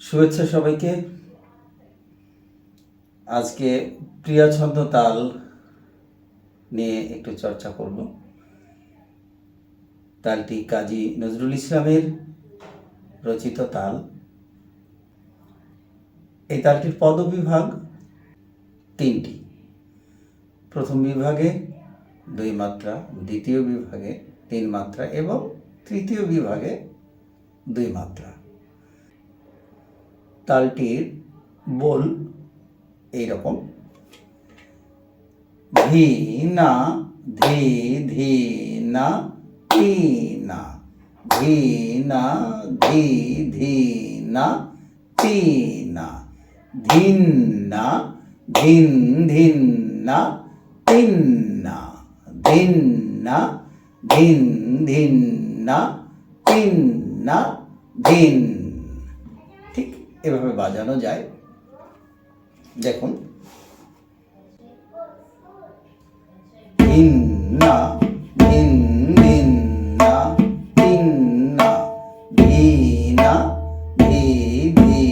শুভেচ্ছা সবাইকে। আজকে প্রিয়া ছন্দ তাল নিয়ে একটু চর্চা করব। তালটি কাজী নজরুল ইসলামের রচিত তাল। এই তালটির পদবিভাগ তিনটি। প্রথম বিভাগে 2 মাত্রা, দ্বিতীয় বিভাগে 3 মাত্রা এবং তৃতীয় বিভাগে 2 মাত্রা। তালটির বোল এইরকম: ধি না ধি ধি না তি না, ধি না ধি ধি না তি না, ধিন না ধিন ধিন না তিন না, ধিন না ধিন ধিন না তিন না ধিন। ঠিক এভাবে বাজানো যায়। দেখুন, ধিন না ধিন ধিন না তিন না, ধি না ধি ধি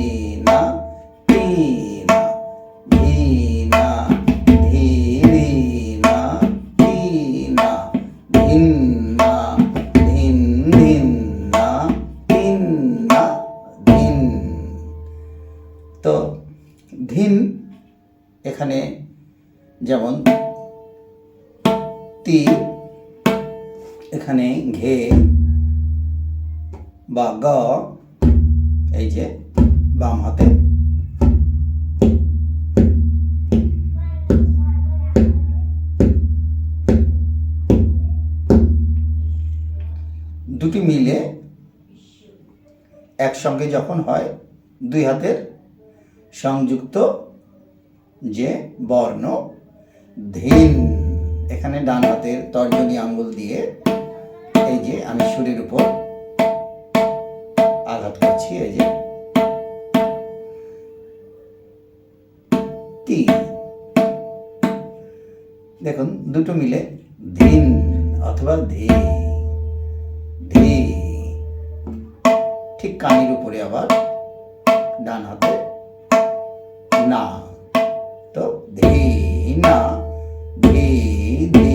না তি না, ধি না ধি ধি না তি না, ধিন না ধিন ধিন না তিন না ধিন। তো ধিন এখানে যেমন তি, এখানে ঘে বা গ, এই যে বাম হাতে দুটি মিলে একসঙ্গে যখন হয়, 2 হাতের সংযুক্ত যে বর্ণ ধিন, এখানে ডান হাতের তর্জনী আঙ্গুল দিয়ে এই যে আমি সুরের উপর আঘাত করছি, এই যে তি। দেখুন, দুটো মিলে ধিন অথবা ধি ধি। ঠিক কানের উপরে আবার ডান হাতে না, তো ধি না ধি ধি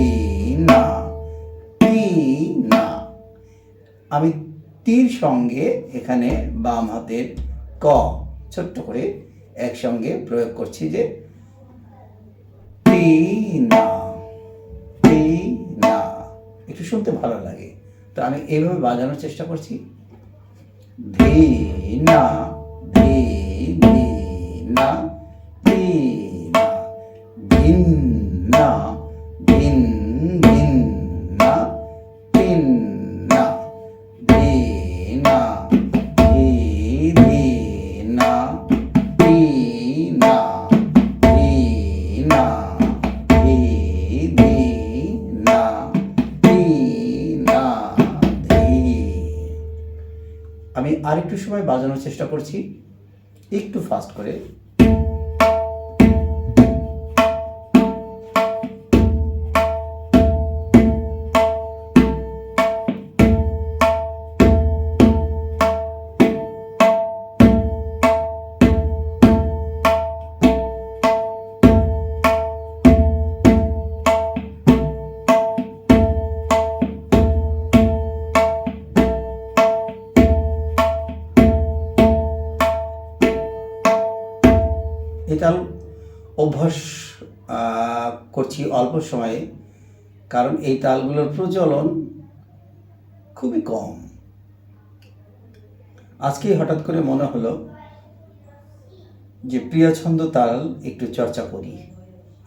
না তি না। আমি তীর সঙ্গে এখানে বাম হাতের ক ছোট্ট করে একসঙ্গে প্রয়োগ করছি, যে তি না তি না। একটু শুনতে ভালো লাগে, তো আমি এইভাবে বাজানোর চেষ্টা করছি। ধি না ধি ধি না তি না, ধিন না ধিন ধিন না তিন না, ধি না ধি ধি না তি না, ধি না ধি ধি না তি না ধি। আমি আরেকটু সময় বাজানোর চেষ্টা করছি, একটু ফাস্ট করে। এই তাল অভ্যাস করছি অল্প সময়ে, কারণ এই তালগুলোর প্রচলন খুবই কম। আজকেই হঠাৎ করে মনে হলো যে প্রিয়া ছন্দ তাল একটু চর্চা করি।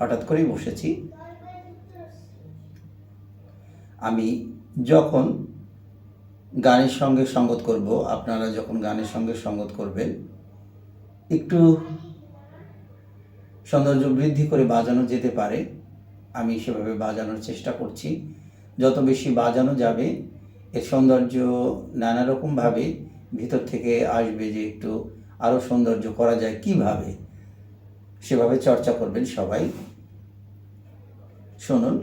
হঠাৎ করেই বসেছি। আমি যখন গানের সঙ্গে সঙ্গত করব, আপনারা যখন গানের সঙ্গে সঙ্গত করবেন, একটু সৌন্দর্য বৃদ্ধি করে বাজানো যেতে পারে। আমি সেভাবে বাজানোর চেষ্টা করছি। যত বেশি বাজানো যাবে, এর সৌন্দর্য নানা রকমভাবে ভিতর থেকে আসবে, যে একটু আরও সৌন্দর্য করা যায় কিভাবে, সেভাবে চর্চা করবেন সবাই। শুনুন।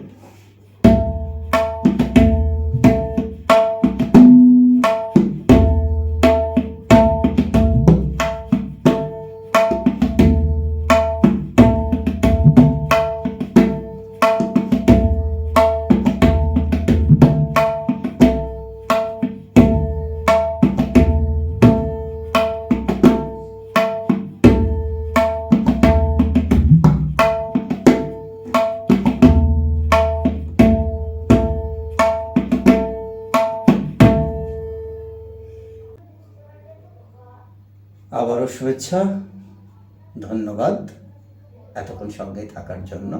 আবারও শুভেচ্ছা, ধন্যবাদ এতক্ষণ সঙ্গে থাকার জন্য।